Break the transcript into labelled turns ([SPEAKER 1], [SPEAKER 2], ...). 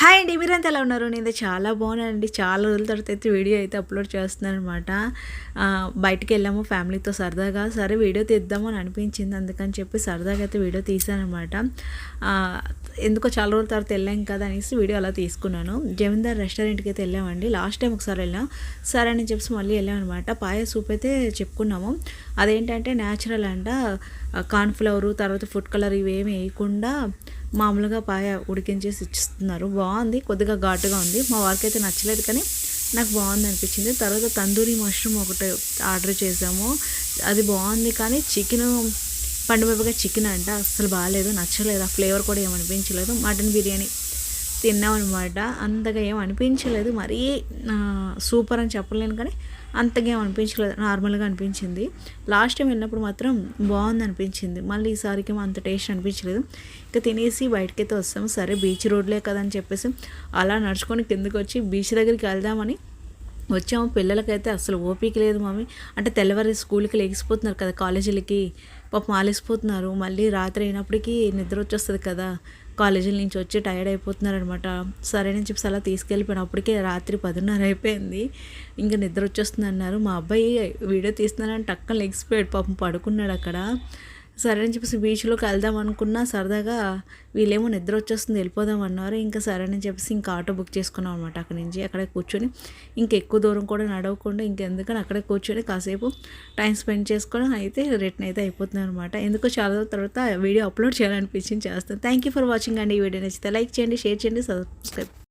[SPEAKER 1] Hi అండి, మీరంతా ఎలా ఉన్నారు? నేను చాలా బాగున్నానండి. చాలా రోజుల తర్వాత అయితే వీడియో అయితే అప్లోడ్ చేస్తున్నాను అనమాట. బయటికి వెళ్ళాము ఫ్యామిలీతో సరదాగా. సరే వీడియో తీద్దాము అని అనిపించింది, అందుకని చెప్పి సరదాగా అయితే వీడియో తీసానమాట. ఎందుకో చాలా రోజుల తర్వాత వెళ్ళాం కదా అనేసి వీడియో అలా తీసుకున్నాను. జమీందార్ రెస్టారెంట్కి అయితే వెళ్ళామండి. లాస్ట్ టైం ఒకసారి వెళ్ళాం, సరే అని చెప్పేసి మళ్ళీ వెళ్ళామన్నమాట. పాయ సూప్ అయితే చెప్పుకున్నాము. అదేంటంటే న్యాచురల్ అంట, కార్న్ఫ్లవరు తర్వాత ఫుడ్ కలర్ ఇవేమి వేయకుండా మామూలుగా పాయ ఉడికించేసి ఇచ్చిస్తున్నారు. బాగుంది, కొద్దిగా ఘాటుగా ఉంది. మా వారికి అయితే నచ్చలేదు, కానీ నాకు బాగుంది అనిపించింది. తర్వాత తందూరి మష్రూమ్ ఒకటి ఆర్డర్ చేసాము, అది బాగుంది. కానీ చికెన్ పండుమిరపకాయ చికెన్ అంట అస్సలు బాగాలేదు, నచ్చలేదు. ఆ ఫ్లేవర్ కూడా ఏమనిపించలేదు. మటన్ బిర్యానీ తిన్నామన్నమాట, అంతగా ఏం అనిపించలేదు. మరీ సూపర్ అని చెప్పలేను, కానీ అంతగా ఏం అనిపించలేదు, నార్మల్గా అనిపించింది. లాస్ట్ టైం వెళ్ళినప్పుడు మాత్రం బాగుంది అనిపించింది, మళ్ళీ ఈసారికి అంత టేస్ట్ అనిపించలేదు. ఇంకా తినేసి బయటకైతే వస్తాము. సరే బీచ్ రోడ్లే కదా అని చెప్పేసి అలా నడుచుకొని కిందకి వచ్చి బీచ్ దగ్గరికి వెళ్దామని వచ్చాము. పిల్లలకైతే అసలు ఓపిక లేదు మమ్మీ, అంటే తెల్లవారి స్కూల్కి లెగిసిపోతున్నారు కదా, కాలేజీలకి పాపం ఆలేసిపోతున్నారు. మళ్ళీ రాత్రి అయినప్పటికీ నిద్ర వచ్చేస్తుంది కదా, కాలేజీల నుంచి వచ్చి టైర్డ్ అయిపోతున్నారనమాట. సరే అని చెప్పి అలా తీసుకెళ్ళిపోయాను. అప్పటికే రాత్రి 10:30 అయిపోయింది, ఇంకా నిద్ర వచ్చేస్తుంది అన్నారు. మా అబ్బాయి వీడియో తీస్తున్నానని టక్కన లెగిసిపోయాడు, పాపం పడుకున్నాడు అక్కడ. సరే అని చెప్పేసి బీచ్లోకి వెళ్దాం అనుకున్నా, సరదాగా వీళ్ళేమో నిద్ర వచ్చేస్తుంది వెళ్ళిపోదాం అన్నారు. ఇంకా సరే అని చెప్పేసి ఇంకా ఆటో బుక్ చేసుకున్నాం అనమాట. అక్కడి నుంచి అక్కడే కూర్చొని ఇంకా ఎక్కువ దూరం కూడా నడవకుండా ఇంకెందుకని అక్కడే కూర్చొని కాసేపు టైం స్పెండ్ చేసుకొని అయితే రిటర్న్ అయితే అయిపోతున్నాను అనమాట. ఎందుకో చాలా తర్వాత వీడియో అప్లోడ్ చేయాలనిపించింది, చేస్తాను. థ్యాంక్ యూ ఫర్ వాచింగ్ అండి. ఈ వీడియో నచ్చితే లైక్ చేయండి, షేర్ చేయండి, సబ్స్క్రైబ్.